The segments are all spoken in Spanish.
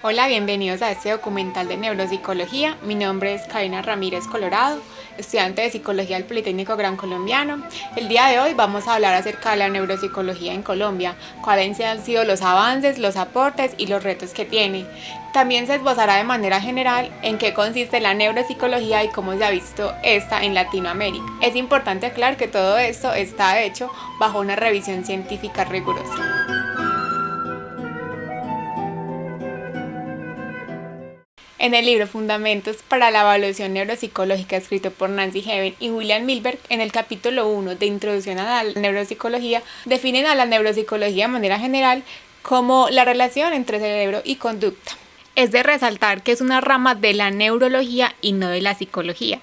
Hola, bienvenidos a este documental de neuropsicología. Mi nombre es Karina Ramírez Colorado, estudiante de Psicología del Politécnico Gran Colombiano. El día de hoy vamos a hablar acerca de la neuropsicología en Colombia, cuáles han sido los avances, los aportes y los retos que tiene. También se esbozará de manera general en qué consiste la neuropsicología y cómo se ha visto esta en Latinoamérica. Es importante aclarar que todo esto está hecho bajo una revisión científica rigurosa. En el libro Fundamentos para la Evaluación Neuropsicológica, escrito por Nancy Heaven y William Milberg, en el capítulo 1 de Introducción a la Neuropsicología, definen a la neuropsicología de manera general como la relación entre cerebro y conducta. Es de resaltar que es una rama de la neurología y no de la psicología.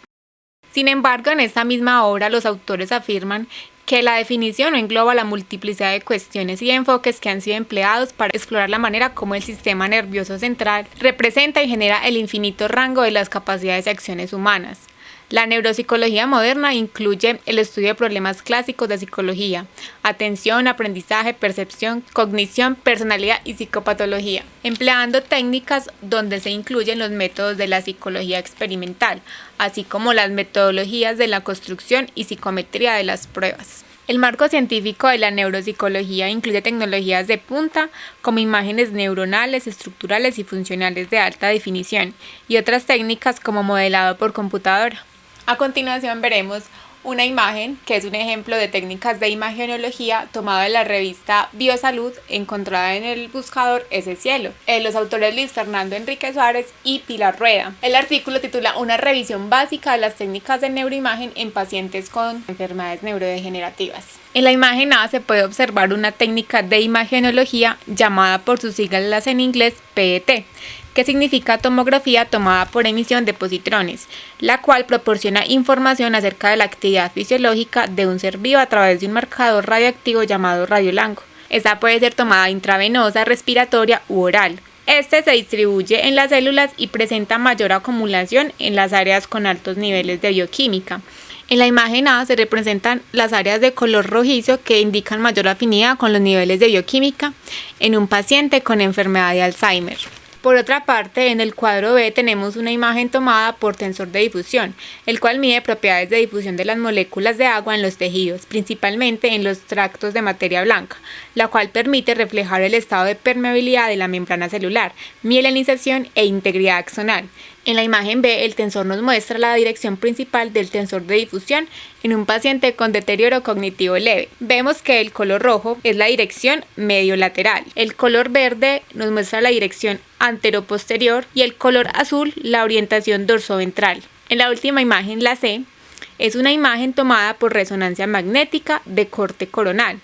Sin embargo, en esta misma obra los autores afirman que la definición no engloba la multiplicidad de cuestiones y enfoques que han sido empleados para explorar la manera como el sistema nervioso central representa y genera el infinito rango de las capacidades y acciones humanas. La neuropsicología moderna incluye el estudio de problemas clásicos de psicología: atención, aprendizaje, percepción, cognición, personalidad y psicopatología, empleando técnicas donde se incluyen los métodos de la psicología experimental, así como las metodologías de la construcción y psicometría de las pruebas. El marco científico de la neuropsicología incluye tecnologías de punta como imágenes neuronales, estructurales y funcionales de alta definición y otras técnicas como modelado por computadora. A continuación veremos una imagen que es un ejemplo de técnicas de imagenología tomada de la revista Biosalud, encontrada en el buscador Ese Cielo. Los autores Luis Fernando Enrique Suárez y Pilar Rueda. El artículo titula Una revisión básica de las técnicas de neuroimagen en pacientes con enfermedades neurodegenerativas. En la imagen A se puede observar una técnica de imagenología llamada por sus siglas en inglés PET, que significa tomografía tomada por emisión de positrones, la cual proporciona información acerca de la actividad fisiológica de un ser vivo a través de un marcador radioactivo llamado radiolango. Esta puede ser tomada intravenosa, respiratoria u oral. Este se distribuye en las células y presenta mayor acumulación en las áreas con altos niveles de bioquímica. En la imagen A se representan las áreas de color rojizo que indican mayor afinidad con los niveles de bioquímica en un paciente con enfermedad de Alzheimer. Por otra parte, en el cuadro B tenemos una imagen tomada por tensor de difusión, el cual mide propiedades de difusión de las moléculas de agua en los tejidos, principalmente en los tractos de materia blanca, la cual permite reflejar el estado de permeabilidad de la membrana celular, mielinización e integridad axonal. En la imagen B, el tensor nos muestra la dirección principal del tensor de difusión en un paciente con deterioro cognitivo leve. Vemos que el color rojo es la dirección medio-lateral, el color verde nos muestra la dirección antero-posterior y el color azul la orientación dorsoventral. En la última imagen, la C, es una imagen tomada por resonancia magnética de corte coronal.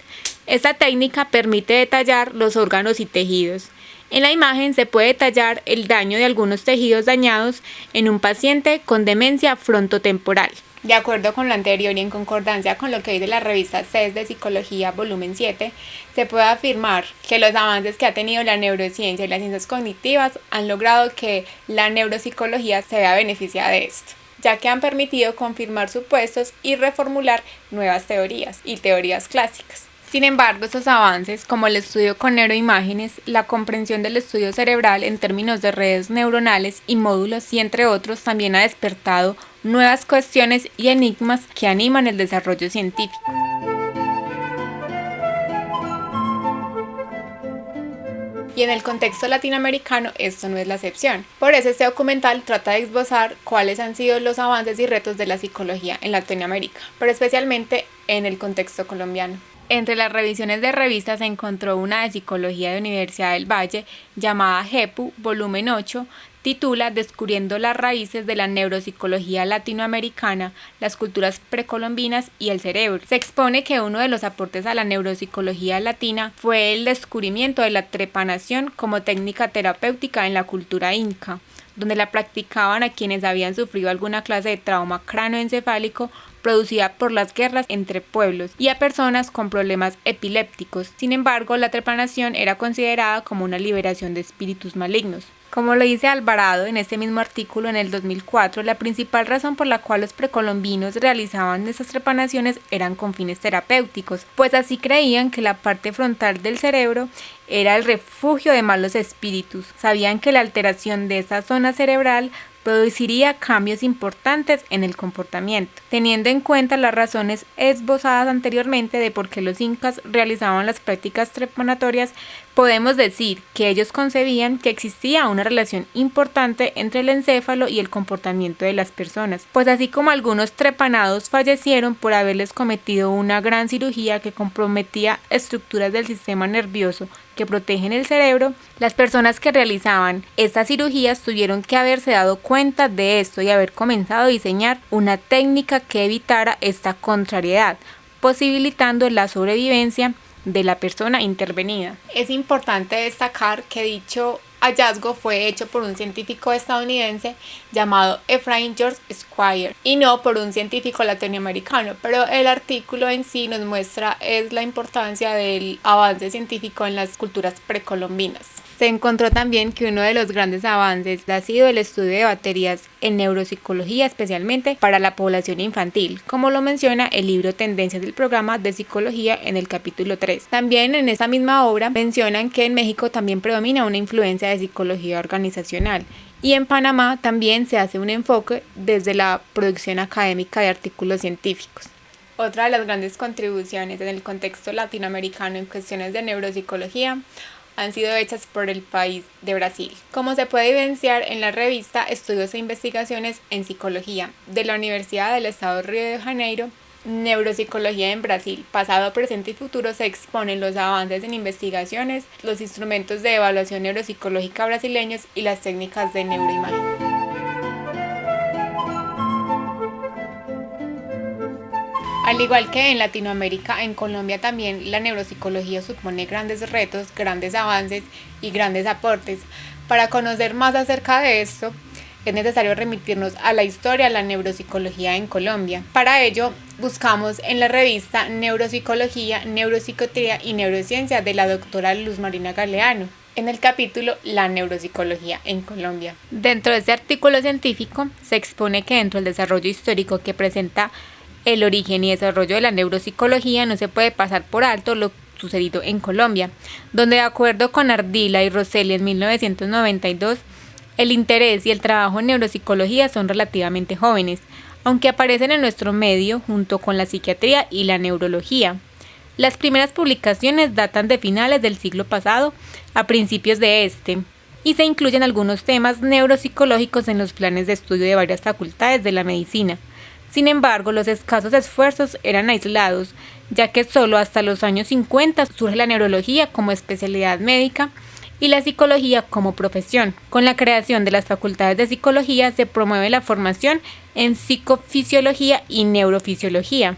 Esta técnica permite detallar los órganos y tejidos. En la imagen se puede detallar el daño de algunos tejidos dañados en un paciente con demencia frontotemporal. De acuerdo con lo anterior y en concordancia con lo que dice la revista CES de Psicología, volumen 7, se puede afirmar que los avances que ha tenido la neurociencia y las ciencias cognitivas han logrado que la neuropsicología se vea beneficiada de esto, ya que han permitido confirmar supuestos y reformular nuevas teorías y teorías clásicas. Sin embargo, estos avances, como el estudio con neuroimágenes, la comprensión del estudio cerebral en términos de redes neuronales y módulos y entre otros, también ha despertado nuevas cuestiones y enigmas que animan el desarrollo científico. Y en el contexto latinoamericano esto no es la excepción. Por eso este documental trata de esbozar cuáles han sido los avances y retos de la psicología en Latinoamérica, pero especialmente en el contexto colombiano. Entre las revisiones de revistas se encontró una de Psicología de Universidad del Valle llamada GEPU, volumen 8, titula Descubriendo las raíces de la neuropsicología latinoamericana, las culturas precolombinas y el cerebro. Se expone que uno de los aportes a la neuropsicología latina fue el descubrimiento de la trepanación como técnica terapéutica en la cultura inca, donde la practicaban a quienes habían sufrido alguna clase de trauma cráneoencefálico producida por las guerras entre pueblos y a personas con problemas epilépticos. Sin embargo, la trepanación era considerada como una liberación de espíritus malignos. Como lo dice Alvarado en este mismo artículo en el 2004, la principal razón por la cual los precolombinos realizaban estas trepanaciones eran con fines terapéuticos, pues así creían que la parte frontal del cerebro era el refugio de malos espíritus. Sabían que la alteración de esa zona cerebral produciría cambios importantes en el comportamiento, teniendo en cuenta las razones esbozadas anteriormente de por qué los incas realizaban las prácticas trepanatorias. Podemos decir que ellos concebían que existía una relación importante entre el encéfalo y el comportamiento de las personas, pues así como algunos trepanados fallecieron por haberles cometido una gran cirugía que comprometía estructuras del sistema nervioso que protegen el cerebro, las personas que realizaban estas cirugías tuvieron que haberse dado cuenta de esto y haber comenzado a diseñar una técnica que evitara esta contrariedad, posibilitando la sobrevivencia de la persona intervenida. Es importante destacar que dicho hallazgo fue hecho por un científico estadounidense llamado Ephraim George Squire y no por un científico latinoamericano, pero el artículo en sí nos muestra la importancia del avance científico en las culturas precolombinas. Se encontró también que uno de los grandes avances ha sido el estudio de baterías en neuropsicología, especialmente para la población infantil, como lo menciona el libro Tendencias del Programa de Psicología en el capítulo 3. También en esta misma obra mencionan que en México también predomina una influencia de psicología organizacional y en Panamá también se hace un enfoque desde la producción académica de artículos científicos. Otra de las grandes contribuciones en el contexto latinoamericano en cuestiones de neuropsicología han sido hechas por el país de Brasil, como se puede evidenciar en la revista Estudios e Investigaciones en Psicología de la Universidad del Estado de Río de Janeiro. Neuropsicología en Brasil, pasado, presente y futuro, se exponen los avances en investigaciones, los instrumentos de evaluación neuropsicológica brasileños y las técnicas de neuroimagen. Al igual que en Latinoamérica, en Colombia también la neuropsicología supone grandes retos, grandes avances y grandes aportes. Para conocer más acerca de esto, es necesario remitirnos a la historia de la neuropsicología en Colombia. Para ello, buscamos en la revista Neuropsicología, Neuropsiquiatría y Neurociencia de la doctora Luz Marina Galeano, en el capítulo La neuropsicología en Colombia. Dentro de este artículo científico se expone que dentro del desarrollo histórico que presenta el origen y desarrollo de la neuropsicología no se puede pasar por alto lo sucedido en Colombia, donde de acuerdo con Ardila y Rosselli en 1992, el interés y el trabajo en neuropsicología son relativamente jóvenes, aunque aparecen en nuestro medio junto con la psiquiatría y la neurología. Las primeras publicaciones datan de finales del siglo pasado a principios de este, y se incluyen algunos temas neuropsicológicos en los planes de estudio de varias facultades de la medicina. Sin embargo, los escasos esfuerzos eran aislados, ya que solo hasta los años 50 surge la neurología como especialidad médica y la psicología como profesión. Con la creación de las facultades de psicología se promueve la formación en psicofisiología y neurofisiología,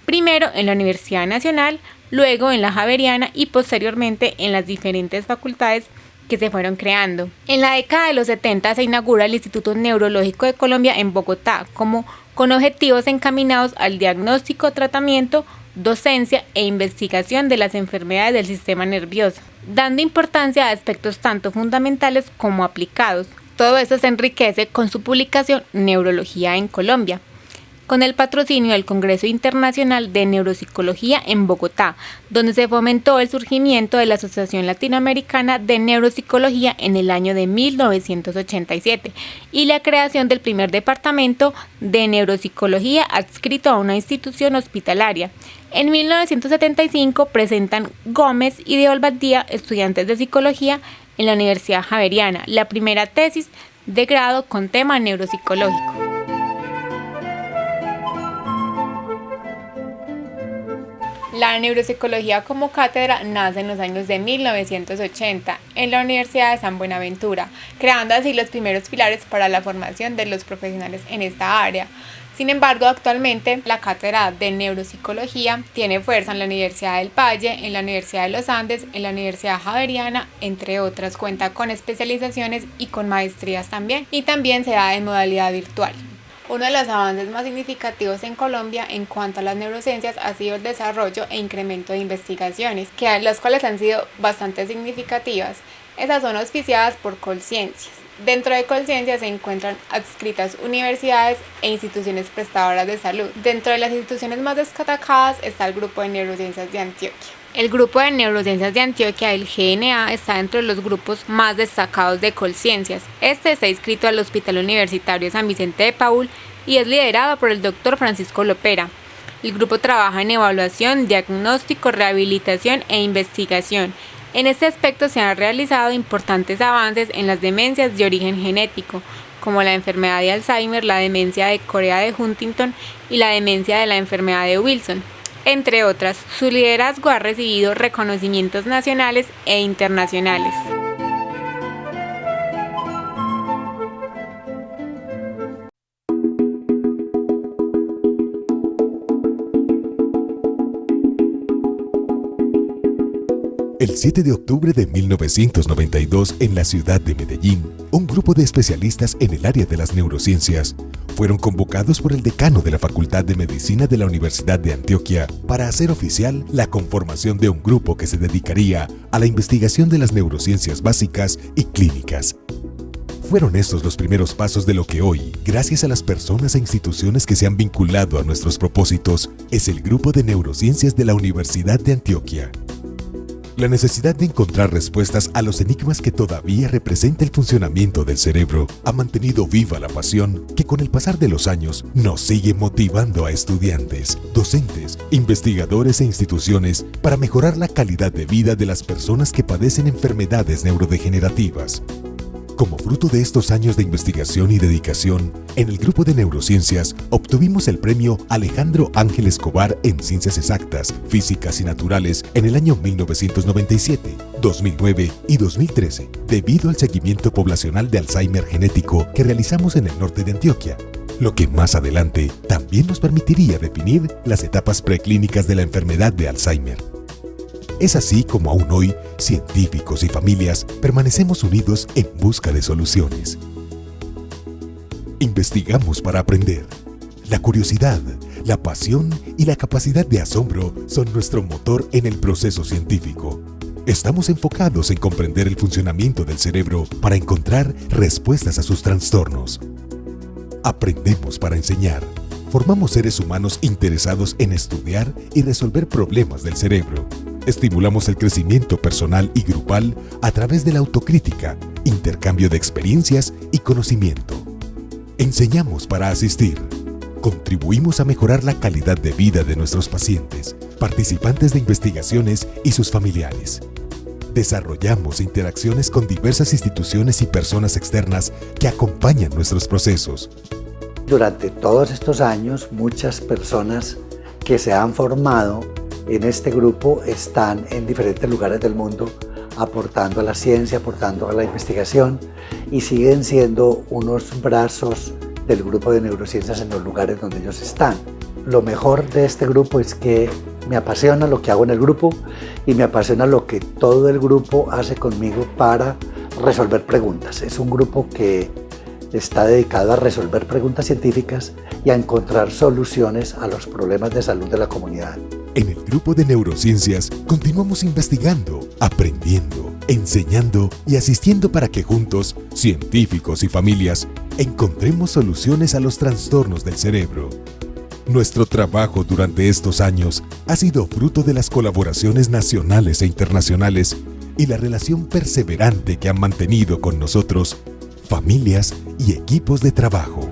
primero en la Universidad Nacional, luego en la Javeriana y posteriormente en las diferentes facultades que se fueron creando. En la década de los 70 se inaugura el Instituto Neurológico de Colombia en Bogotá, con objetivos encaminados al diagnóstico, tratamiento, docencia e investigación de las enfermedades del sistema nervioso, dando importancia a aspectos tanto fundamentales como aplicados. Todo esto se enriquece con su publicación Neurología en Colombia, con el patrocinio del Congreso Internacional de Neuropsicología en Bogotá, donde se fomentó el surgimiento de la Asociación Latinoamericana de Neuropsicología en el año de 1987 y la creación del primer departamento de neuropsicología adscrito a una institución hospitalaria. En 1975 presentan Gómez y de Olvaldía, estudiantes de psicología en la Universidad Javeriana, la primera tesis de grado con tema neuropsicológico. La neuropsicología como cátedra nace en los años de 1980 en la Universidad de San Buenaventura, creando así los primeros pilares para la formación de los profesionales en esta área. Sin embargo, actualmente la cátedra de neuropsicología tiene fuerza en la Universidad del Valle, en la Universidad de los Andes, en la Universidad Javeriana, entre otras. Cuenta con especializaciones y con maestrías también, y también se da en modalidad virtual. Uno de los avances más significativos en Colombia en cuanto a las neurociencias ha sido el desarrollo e incremento de investigaciones, las cuales han sido bastante significativas. Estas son auspiciadas por Colciencias. Dentro de Colciencias se encuentran adscritas universidades e instituciones prestadoras de salud. Dentro de las instituciones más destacadas está el Grupo de Neurociencias de Antioquia. El Grupo de Neurociencias de Antioquia, el GNA, está dentro de los grupos más destacados de Colciencias. Este está inscrito al Hospital Universitario San Vicente de Paúl y es liderado por el Dr. Francisco Lopera. El grupo trabaja en evaluación, diagnóstico, rehabilitación e investigación. En este aspecto se han realizado importantes avances en las demencias de origen genético, como la enfermedad de Alzheimer, la demencia de Corea de Huntington y la demencia de la enfermedad de Wilson, entre otras. Su liderazgo ha recibido reconocimientos nacionales e internacionales. El 7 de octubre de 1992, en la ciudad de Medellín, un grupo de especialistas en el área de las neurociencias fueron convocados por el decano de la Facultad de Medicina de la Universidad de Antioquia para hacer oficial la conformación de un grupo que se dedicaría a la investigación de las neurociencias básicas y clínicas. Fueron estos los primeros pasos de lo que hoy, gracias a las personas e instituciones que se han vinculado a nuestros propósitos, es el Grupo de Neurociencias de la Universidad de Antioquia. La necesidad de encontrar respuestas a los enigmas que todavía representa el funcionamiento del cerebro ha mantenido viva la pasión que con el pasar de los años nos sigue motivando a estudiantes, docentes, investigadores e instituciones para mejorar la calidad de vida de las personas que padecen enfermedades neurodegenerativas. Como fruto de estos años de investigación y dedicación, en el Grupo de Neurociencias obtuvimos el premio Alejandro Ángel Escobar en Ciencias Exactas, Físicas y Naturales en el año 1997, 2009 y 2013, debido al seguimiento poblacional de Alzheimer genético que realizamos en el norte de Antioquia, lo que más adelante también nos permitiría definir las etapas preclínicas de la enfermedad de Alzheimer. Es así como aún hoy, científicos y familias permanecemos unidos en busca de soluciones. Investigamos para aprender. La curiosidad, la pasión y la capacidad de asombro son nuestro motor en el proceso científico. Estamos enfocados en comprender el funcionamiento del cerebro para encontrar respuestas a sus trastornos. Aprendemos para enseñar. Formamos seres humanos interesados en estudiar y resolver problemas del cerebro. Estimulamos el crecimiento personal y grupal a través de la autocrítica, intercambio de experiencias y conocimiento. Enseñamos para asistir. Contribuimos a mejorar la calidad de vida de nuestros pacientes, participantes de investigaciones y sus familiares. Desarrollamos interacciones con diversas instituciones y personas externas que acompañan nuestros procesos. Durante todos estos años, muchas personas que se han formado en este grupo están en diferentes lugares del mundo aportando a la ciencia, aportando a la investigación y siguen siendo unos brazos del grupo de neurociencias en los lugares donde ellos están. Lo mejor de este grupo es que me apasiona lo que hago en el grupo y me apasiona lo que todo el grupo hace conmigo para resolver preguntas. Es un grupo que está dedicado a resolver preguntas científicas y a encontrar soluciones a los problemas de salud de la comunidad. En el Grupo de Neurociencias continuamos investigando, aprendiendo, enseñando y asistiendo para que juntos, científicos y familias, encontremos soluciones a los trastornos del cerebro. Nuestro trabajo durante estos años ha sido fruto de las colaboraciones nacionales e internacionales y la relación perseverante que han mantenido con nosotros, familias y equipos de trabajo.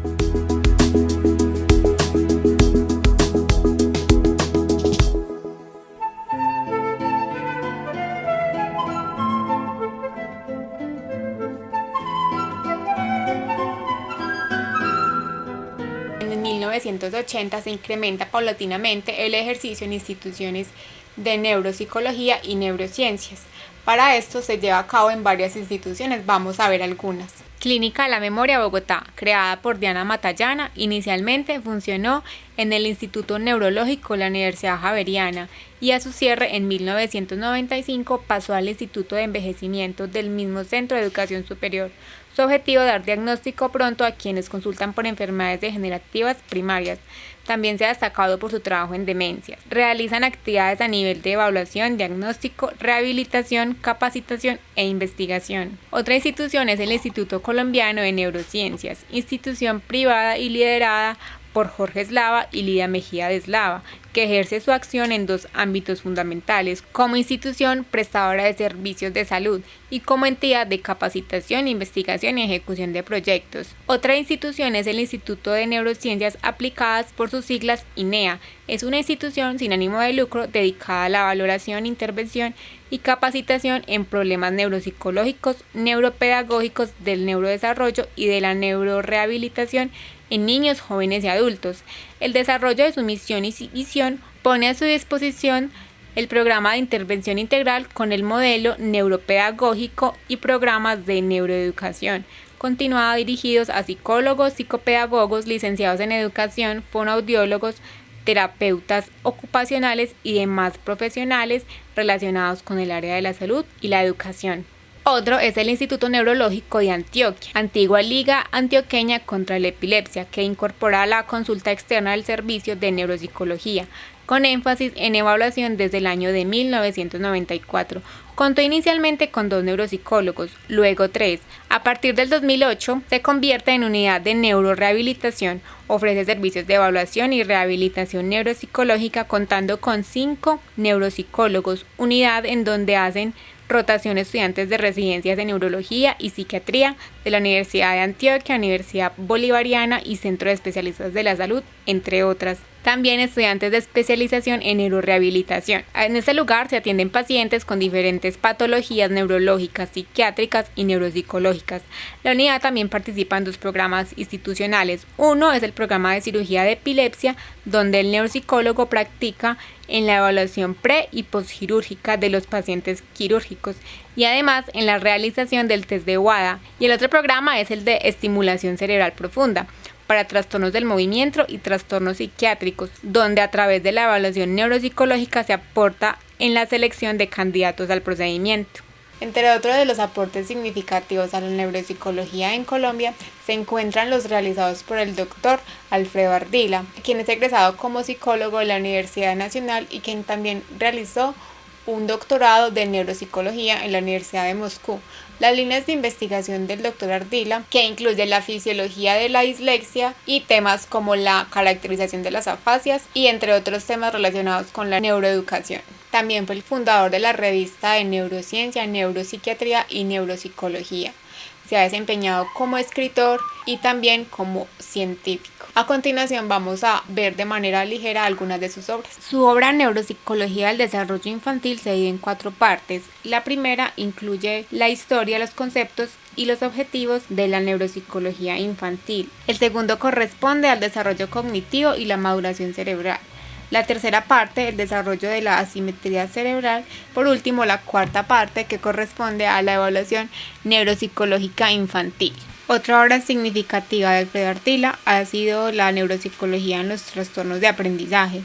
En 1980 se incrementa paulatinamente el ejercicio en instituciones de neuropsicología y neurociencias. Para esto se lleva a cabo en varias instituciones, vamos a ver algunas. Clínica de la Memoria Bogotá, creada por Diana Matallana, inicialmente funcionó en el Instituto Neurológico de la Universidad Javeriana y a su cierre en 1995 pasó al Instituto de Envejecimiento del mismo Centro de Educación Superior. Su objetivo es dar diagnóstico pronto a quienes consultan por enfermedades degenerativas primarias. También se ha destacado por su trabajo en demencias. Realizan actividades a nivel de evaluación, diagnóstico, rehabilitación, capacitación e investigación. Otra institución es el Instituto Colombiano de Neurociencias, institución privada y liderada por Jorge Eslava y Lidia Mejía de Eslava, que ejerce su acción en dos ámbitos fundamentales: como institución prestadora de servicios de salud y como entidad de capacitación, investigación y ejecución de proyectos. Otra institución es el Instituto de Neurociencias Aplicadas, por sus siglas INEA. Es una institución sin ánimo de lucro dedicada a la valoración, intervención y capacitación en problemas neuropsicológicos, neuropedagógicos, del neurodesarrollo y de la neurorehabilitación en niños, jóvenes y adultos. El desarrollo de su misión y visión pone a su disposición el programa de intervención integral con el modelo neuropedagógico y programas de neuroeducación continuada dirigidos a psicólogos, psicopedagogos, licenciados en educación, fonoaudiólogos, terapeutas ocupacionales y demás profesionales relacionados con el área de la salud y la educación. Otro es el Instituto Neurológico de Antioquia, antigua Liga Antioqueña contra la Epilepsia, que incorpora la consulta externa del servicio de neuropsicología, con énfasis en evaluación desde el año de 1994. Contó inicialmente con 2 neuropsicólogos, luego 3. A partir del 2008 se convierte en unidad de neurorehabilitación. Ofrece servicios de evaluación y rehabilitación neuropsicológica contando con 5 neuropsicólogos, unidad en donde hacen rotación estudiantes de residencias de neurología y psiquiatría de la Universidad de Antioquia, Universidad Bolivariana y Centro de Especialistas de la Salud, entre otras. También estudiantes de especialización en neurorehabilitación. En este lugar se atienden pacientes con diferentes patologías neurológicas, psiquiátricas y neuropsicológicas. La unidad también participa en 2 programas institucionales. Uno es el programa de cirugía de epilepsia, donde el neuropsicólogo practica en la evaluación pre- y postquirúrgica de los pacientes quirúrgicos y además en la realización del test de WADA. Y el otro programa es el de estimulación cerebral profunda para trastornos del movimiento y trastornos psiquiátricos, donde a través de la evaluación neuropsicológica se aporta en la selección de candidatos al procedimiento. Entre otros de los aportes significativos a la neuropsicología en Colombia se encuentran los realizados por el doctor Alfredo Ardila, quien es egresado como psicólogo de la Universidad Nacional y quien también realizó un doctorado de neuropsicología en la Universidad de Moscú. Las líneas de investigación del doctor Ardila, que incluye la fisiología de la dislexia y temas como la caracterización de las afasias y entre otros temas relacionados con la neuroeducación. También fue el fundador de la revista de neurociencia, neuropsiquiatría y neuropsicología. Se ha desempeñado como escritor y también como científico. A continuación vamos a ver de manera ligera algunas de sus obras. Su obra Neuropsicología del Desarrollo Infantil se divide en 4 partes. La primera incluye la historia, los conceptos y los objetivos de la neuropsicología infantil. El segundo corresponde al desarrollo cognitivo y la maduración cerebral. La tercera parte, el desarrollo de la asimetría cerebral. Por último, la cuarta parte, que corresponde a la evaluación neuropsicológica infantil. Otra obra significativa de Alfredo Ardila ha sido la neuropsicología en los trastornos de aprendizaje,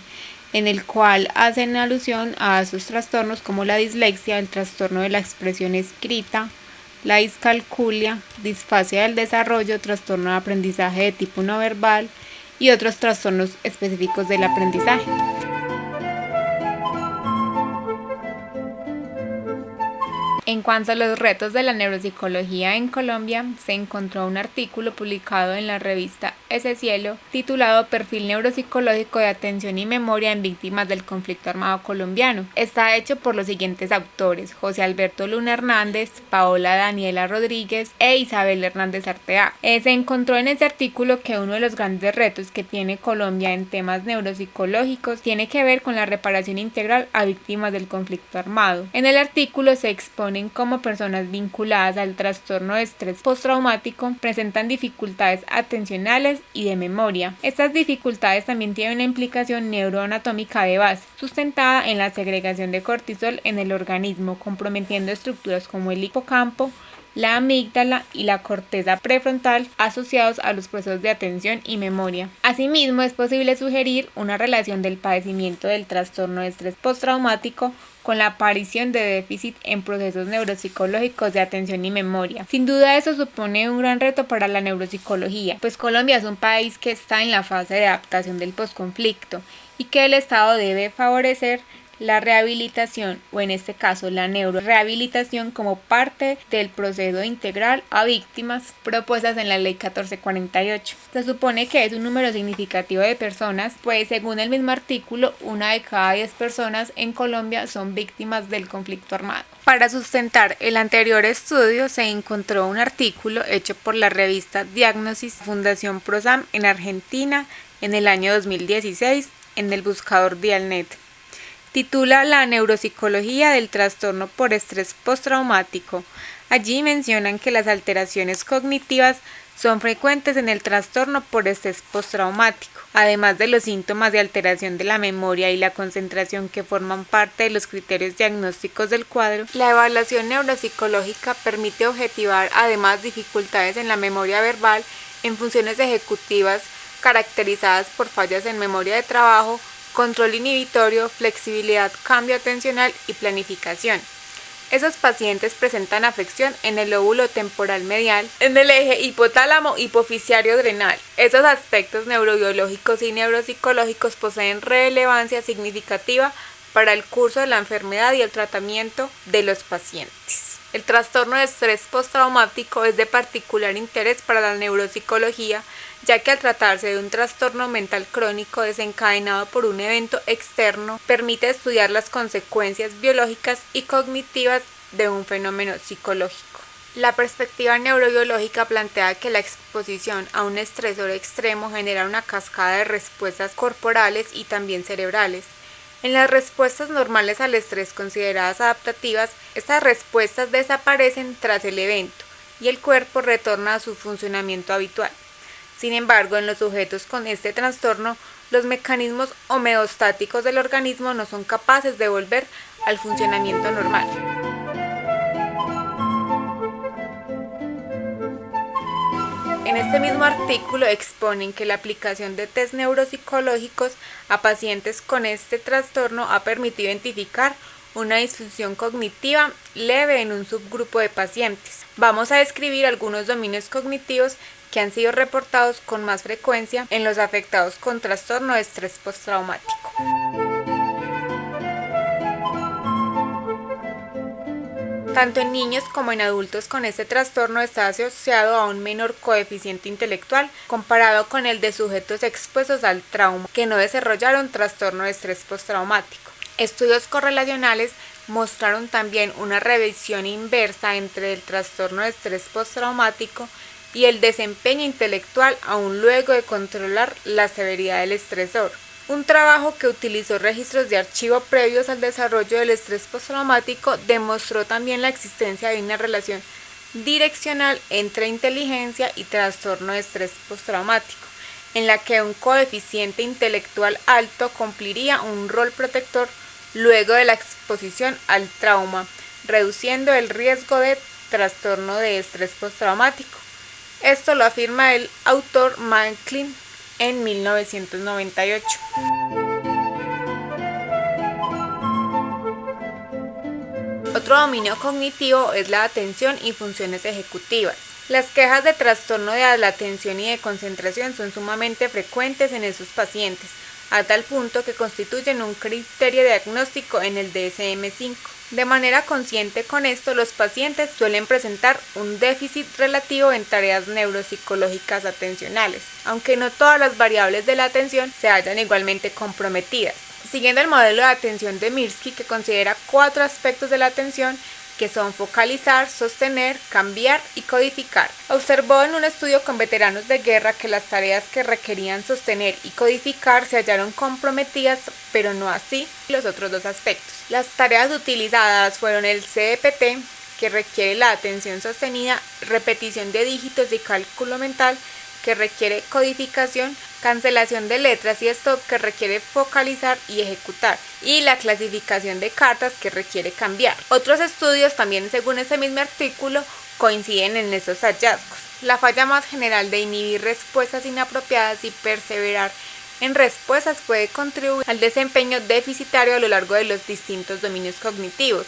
en el cual hacen alusión a esos trastornos como la dislexia, el trastorno de la expresión escrita, la discalculia, disfasia del desarrollo, trastorno de aprendizaje de tipo no verbal y otros trastornos específicos del aprendizaje. En cuanto a los retos de la neuropsicología en Colombia, se encontró un artículo publicado en la revista Ese Cielo titulado Perfil neuropsicológico de atención y memoria en víctimas del conflicto armado colombiano. Está hecho por los siguientes autores: José Alberto Luna Hernández, Paola Daniela Rodríguez e Isabel Hernández Arteaga. Se encontró en ese artículo que uno de los grandes retos que tiene Colombia en temas neuropsicológicos tiene que ver con la reparación integral a víctimas del conflicto armado. En el artículo se exponen cómo personas vinculadas al trastorno de estrés postraumático presentan dificultades atencionales y de memoria. Estas dificultades también tienen una implicación neuroanatómica de base, sustentada en la segregación de cortisol en el organismo, comprometiendo estructuras como el hipocampo, la amígdala y la corteza prefrontal asociados a los procesos de atención y memoria. Asimismo, es posible sugerir una relación del padecimiento del trastorno de estrés postraumático con la aparición de déficit en procesos neuropsicológicos de atención y memoria. Sin duda eso supone un gran reto para la neuropsicología, pues Colombia es un país que está en la fase de adaptación del posconflicto y que el Estado debe favorecer la rehabilitación, o en este caso la neurorehabilitación, como parte del proceso integral a víctimas propuestas en la Ley 1448. Se supone que es un número significativo de personas, pues según el mismo artículo, 1 de cada 10 personas en Colombia son víctimas del conflicto armado. Para sustentar el anterior estudio se encontró un artículo hecho por la revista Diagnosis Fundación PROSAM en Argentina en el año 2016 en el buscador Dialnet. Titula La neuropsicología del trastorno por estrés postraumático. Allí mencionan que las alteraciones cognitivas son frecuentes en el trastorno por estrés postraumático, además de los síntomas de alteración de la memoria y la concentración que forman parte de los criterios diagnósticos del cuadro. La evaluación neuropsicológica permite objetivar además dificultades en la memoria verbal en funciones ejecutivas caracterizadas por fallas en memoria de trabajo, control inhibitorio, flexibilidad, cambio atencional y planificación. Esos pacientes presentan afección en el lóbulo temporal medial, en el eje hipotálamo hipoficiario adrenal. Esos aspectos neurobiológicos y neuropsicológicos poseen relevancia significativa para el curso de la enfermedad y el tratamiento de los pacientes. El trastorno de estrés postraumático es de particular interés para la neuropsicología, ya que al tratarse de un trastorno mental crónico desencadenado por un evento externo, permite estudiar las consecuencias biológicas y cognitivas de un fenómeno psicológico. La perspectiva neurobiológica plantea que la exposición a un estresor extremo genera una cascada de respuestas corporales y también cerebrales. En las respuestas normales al estrés consideradas adaptativas, estas respuestas desaparecen tras el evento y el cuerpo retorna a su funcionamiento habitual. Sin embargo, en los sujetos con este trastorno, los mecanismos homeostáticos del organismo no son capaces de volver al funcionamiento normal. En este mismo artículo exponen que la aplicación de test neuropsicológicos a pacientes con este trastorno ha permitido identificar una disfunción cognitiva leve en un subgrupo de pacientes. Vamos a describir algunos dominios cognitivos que han sido reportados con más frecuencia en los afectados con trastorno de estrés postraumático. Tanto en niños como en adultos con este trastorno está asociado a un menor coeficiente intelectual comparado con el de sujetos expuestos al trauma que no desarrollaron trastorno de estrés postraumático. Estudios correlacionales mostraron también una revisión inversa entre el trastorno de estrés postraumático y el desempeño intelectual aún luego de controlar la severidad del estresor. Un trabajo que utilizó registros de archivo previos al desarrollo del estrés postraumático demostró también la existencia de una relación direccional entre inteligencia y trastorno de estrés postraumático, en la que un coeficiente intelectual alto cumpliría un rol protector luego de la exposición al trauma, reduciendo el riesgo de trastorno de estrés postraumático. Esto lo afirma el autor Macklin en 1998. Otro dominio cognitivo es la atención y funciones ejecutivas. Las quejas de trastorno de la atención y de concentración son sumamente frecuentes en esos pacientes, a tal punto que constituyen un criterio diagnóstico en el DSM-5. De manera consciente con esto, los pacientes suelen presentar un déficit relativo en tareas neuropsicológicas atencionales, aunque no todas las variables de la atención se hallan igualmente comprometidas. Siguiendo el modelo de atención de Mirsky, que considera 4 aspectos de la atención, que son focalizar, sostener, cambiar y codificar. Observó en un estudio con veteranos de guerra que las tareas que requerían sostener y codificar se hallaron comprometidas, pero no así los otros 2 aspectos. Las tareas utilizadas fueron el CEPT, que requiere la atención sostenida, repetición de dígitos y cálculo mental, que requiere codificación, cancelación de letras y stop, que requiere focalizar y ejecutar, y la clasificación de cartas, que requiere cambiar. Otros estudios también, según ese mismo artículo, coinciden en estos hallazgos. La falla más general de inhibir respuestas inapropiadas y perseverar en respuestas puede contribuir al desempeño deficitario a lo largo de los distintos dominios cognitivos.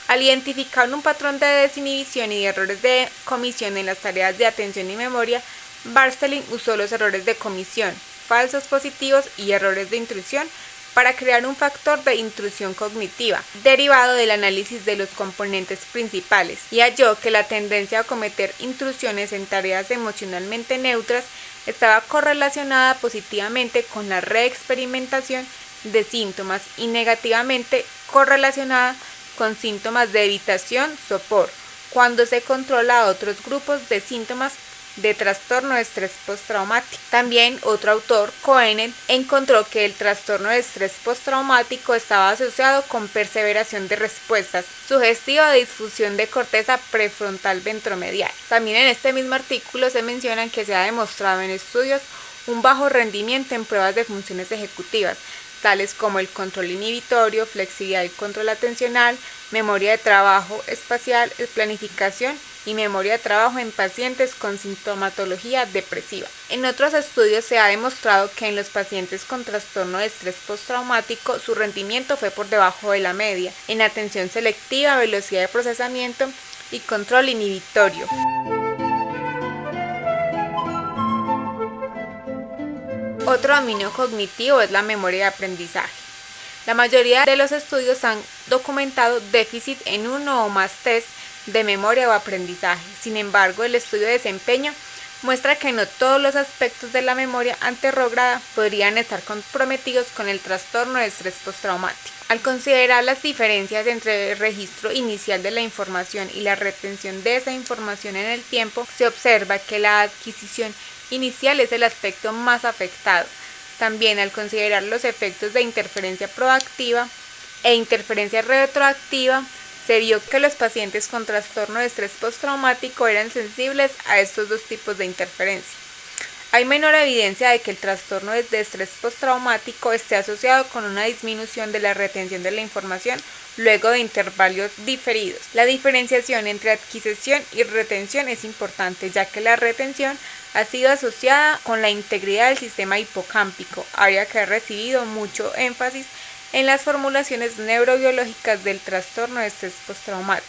Al identificar un patrón de desinhibición y de errores de comisión en las tareas de atención y memoria, Barthelin usó los errores de comisión, falsos positivos y errores de intrusión para crear un factor de intrusión cognitiva, derivado del análisis de los componentes principales, y halló que la tendencia a cometer intrusiones en tareas emocionalmente neutras estaba correlacionada positivamente con la reexperimentación de síntomas y negativamente correlacionada con síntomas de evitación-sopor, cuando se controla a otros grupos de síntomas de trastorno de estrés postraumático. También otro autor, Cohen, encontró que el trastorno de estrés postraumático estaba asociado con perseveración de respuestas sugestiva de difusión de corteza prefrontal ventromedial. También en este mismo artículo se menciona que se ha demostrado en estudios un bajo rendimiento en pruebas de funciones ejecutivas, tales como el control inhibitorio, flexibilidad y control atencional, memoria de trabajo espacial, planificación y memoria de trabajo en pacientes con sintomatología depresiva. En otros estudios se ha demostrado que en los pacientes con trastorno de estrés postraumático su rendimiento fue por debajo de la media en atención selectiva, velocidad de procesamiento y control inhibitorio. Otro dominio cognitivo es la memoria de aprendizaje. La mayoría de los estudios han documentado déficit en uno o más test de memoria o aprendizaje. Sin embargo, el estudio de desempeño muestra que no todos los aspectos de la memoria anterrógrada podrían estar comprometidos con el trastorno de estrés postraumático. Al considerar las diferencias entre el registro inicial de la información y la retención de esa información en el tiempo, se observa que la adquisición inicial es el aspecto más afectado. También al considerar los efectos de interferencia proactiva e interferencia retroactiva, se vio que los pacientes con trastorno de estrés postraumático eran sensibles a estos dos tipos de interferencia. Hay menor evidencia de que el trastorno de estrés postraumático esté asociado con una disminución de la retención de la información luego de intervalos diferidos. La diferenciación entre adquisición y retención es importante, ya que la retención ha sido asociada con la integridad del sistema hipocámpico, área que ha recibido mucho énfasis en las formulaciones neurobiológicas del trastorno de estrés postraumático.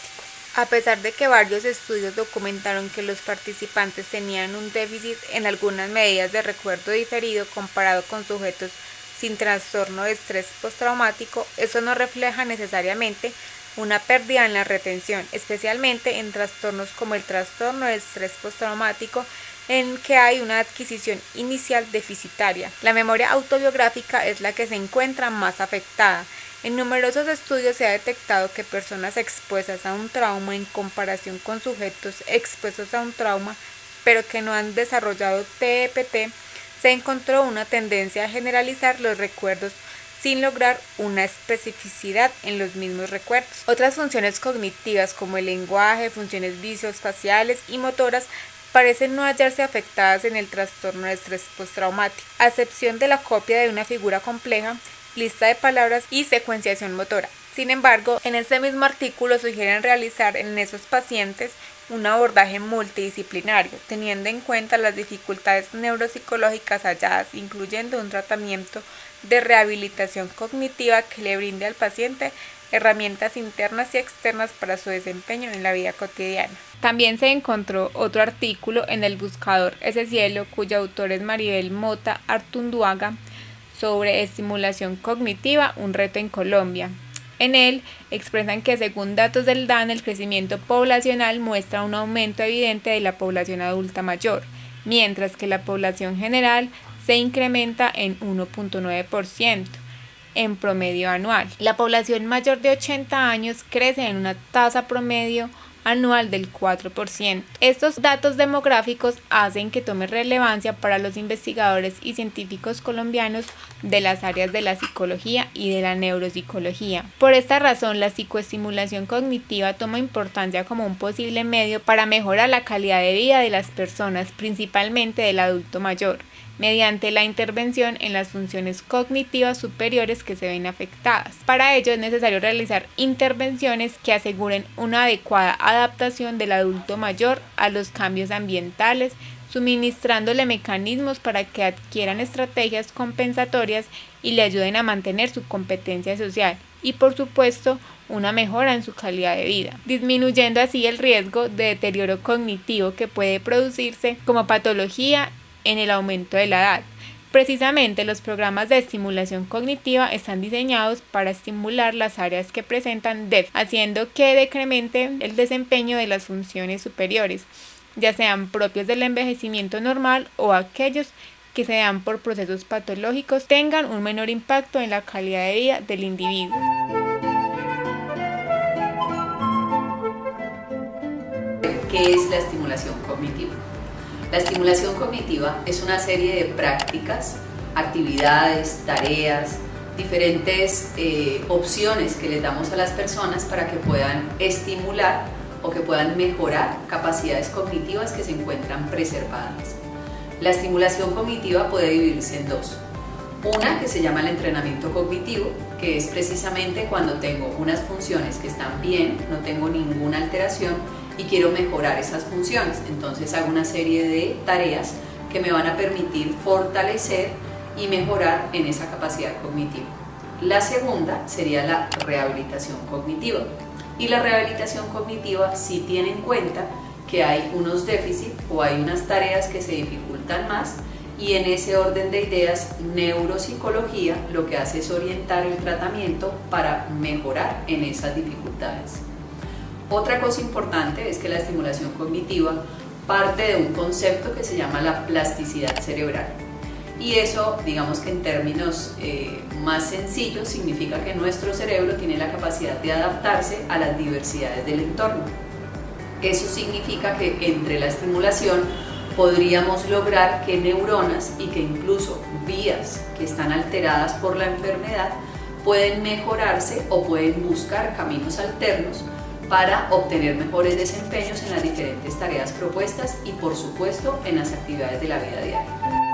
A pesar de que varios estudios documentaron que los participantes tenían un déficit en algunas medidas de recuerdo diferido comparado con sujetos sin trastorno de estrés postraumático, eso no refleja necesariamente una pérdida en la retención, especialmente en trastornos como el trastorno de estrés postraumático, en que hay una adquisición inicial deficitaria. La memoria autobiográfica es la que se encuentra más afectada. En numerosos estudios se ha detectado que personas expuestas a un trauma en comparación con sujetos expuestos a un trauma, pero que no han desarrollado TEPT, se encontró una tendencia a generalizar los recuerdos sin lograr una especificidad en los mismos recuerdos. Otras funciones cognitivas como el lenguaje, funciones visoespaciales y motoras parecen no hallarse afectadas en el trastorno de estrés postraumático, a excepción de la copia de una figura compleja, lista de palabras y secuenciación motora. Sin embargo, en este mismo artículo sugieren realizar en esos pacientes un abordaje multidisciplinario, teniendo en cuenta las dificultades neuropsicológicas halladas, incluyendo un tratamiento de rehabilitación cognitiva que le brinde al paciente herramientas internas y externas para su desempeño en la vida cotidiana. También se encontró otro artículo en el buscador Ese Cielo, cuyo autor es Maribel Mota Artunduaga, sobre estimulación cognitiva, un reto en Colombia. En él expresan que según datos del DAN, el crecimiento poblacional muestra un aumento evidente de la población adulta mayor, mientras que la población general se incrementa en 1.9% en promedio anual. La población mayor de 80 años crece en una tasa promedio anual del 4%. Estos datos demográficos hacen que tome relevancia para los investigadores y científicos colombianos de las áreas de la psicología y de la neuropsicología. Por esta razón, la psicoestimulación cognitiva toma importancia como un posible medio para mejorar la calidad de vida de las personas, principalmente del adulto mayor, mediante la intervención en las funciones cognitivas superiores que se ven afectadas. Para ello es necesario realizar intervenciones que aseguren una adecuada adaptación del adulto mayor a los cambios ambientales, suministrándole mecanismos para que adquieran estrategias compensatorias y le ayuden a mantener su competencia social y, por supuesto, una mejora en su calidad de vida, disminuyendo así el riesgo de deterioro cognitivo que puede producirse como patología en el aumento de la edad. Precisamente los programas de estimulación cognitiva están diseñados para estimular las áreas que presentan déficit, haciendo que decremente el desempeño de las funciones superiores, ya sean propios del envejecimiento normal o aquellos que se dan por procesos patológicos tengan un menor impacto en la calidad de vida del individuo. ¿Qué es la estimulación cognitiva? La estimulación cognitiva es una serie de prácticas, actividades, tareas, diferentes opciones que les damos a las personas para que puedan estimular o que puedan mejorar capacidades cognitivas que se encuentran preservadas. La estimulación cognitiva puede dividirse en dos. Una que se llama el entrenamiento cognitivo, que es precisamente cuando tengo unas funciones que están bien, no tengo ninguna alteración y quiero mejorar esas funciones. Entonces hago una serie de tareas que me van a permitir fortalecer y mejorar en esa capacidad cognitiva. La segunda sería la rehabilitación cognitiva. Y la rehabilitación cognitiva sí tiene en cuenta que hay unos déficits o hay unas tareas que se dificultan más, y en ese orden de ideas, neuropsicología lo que hace es orientar el tratamiento para mejorar en esas dificultades. Otra cosa importante es que la estimulación cognitiva parte de un concepto que se llama la plasticidad cerebral. Y eso, digamos que en términos más sencillos, significa que nuestro cerebro tiene la capacidad de adaptarse a las diversidades del entorno. Eso significa que entre la estimulación podríamos lograr que neuronas y que incluso vías que están alteradas por la enfermedad pueden mejorarse o pueden buscar caminos alternos para obtener mejores desempeños en las diferentes tareas propuestas y, por supuesto, en las actividades de la vida diaria.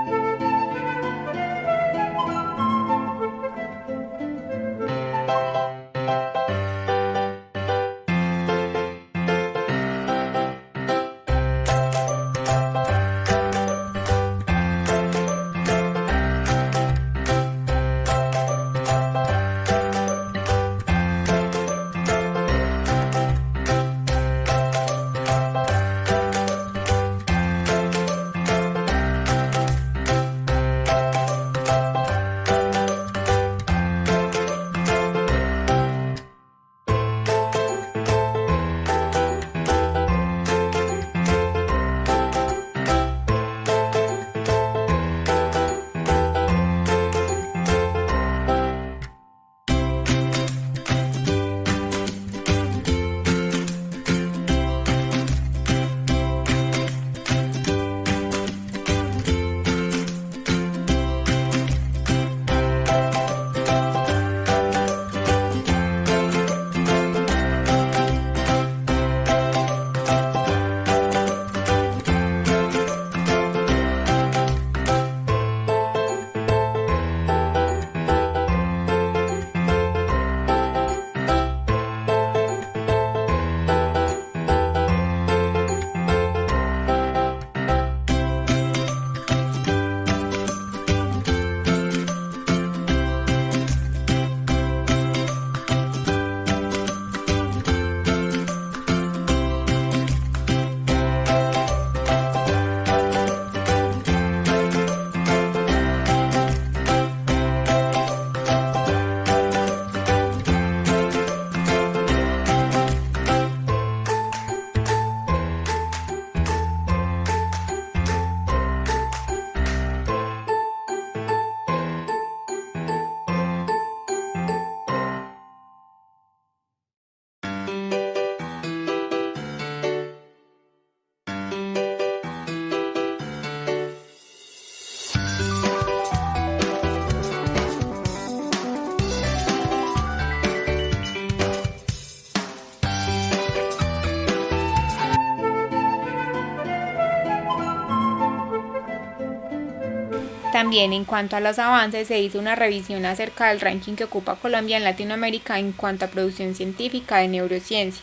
También en cuanto a los avances se hizo una revisión acerca del ranking que ocupa Colombia en Latinoamérica en cuanto a producción científica de neurociencia.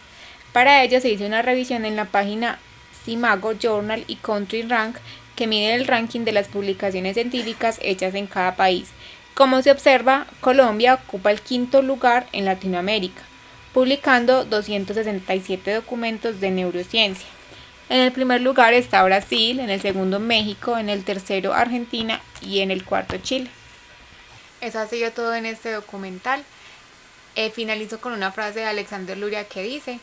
Para ello se hizo una revisión en la página Simago Journal y Country Rank, que mide el ranking de las publicaciones científicas hechas en cada país. Como se observa, Colombia ocupa el quinto lugar en Latinoamérica, publicando 267 documentos de neurociencia. En el primer lugar está Brasil, en el segundo México, en el tercero Argentina y en el cuarto Chile. Eso ha sido todo en este documental. Finalizo con una frase de Alexander Luria que dice: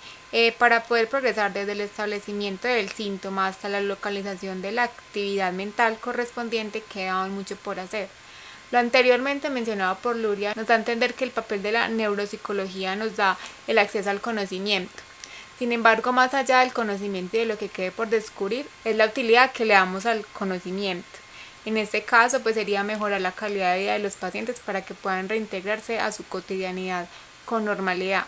para poder progresar desde el establecimiento del síntoma hasta la localización de la actividad mental correspondiente queda aún mucho por hacer. Lo anteriormente mencionado por Luria nos da a entender que el papel de la neuropsicología nos da el acceso al conocimiento. Sin embargo, más allá del conocimiento y de lo que quede por descubrir, es la utilidad que le damos al conocimiento. En este caso, pues sería mejorar la calidad de vida de los pacientes para que puedan reintegrarse a su cotidianidad con normalidad.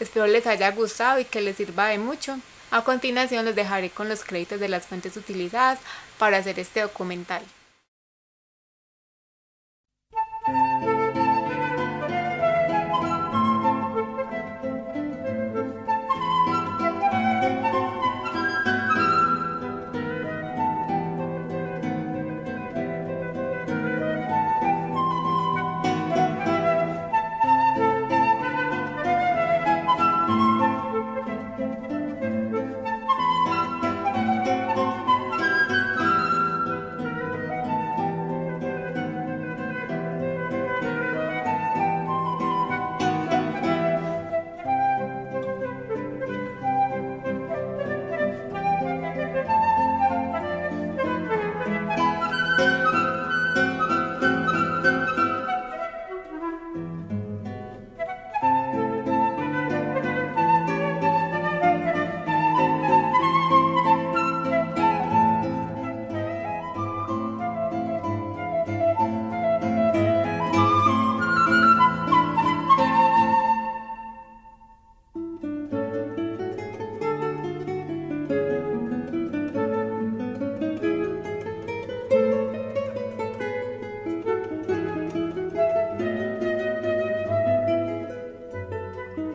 Espero les haya gustado y que les sirva de mucho. A continuación los dejaré con los créditos de las fuentes utilizadas para hacer este documental.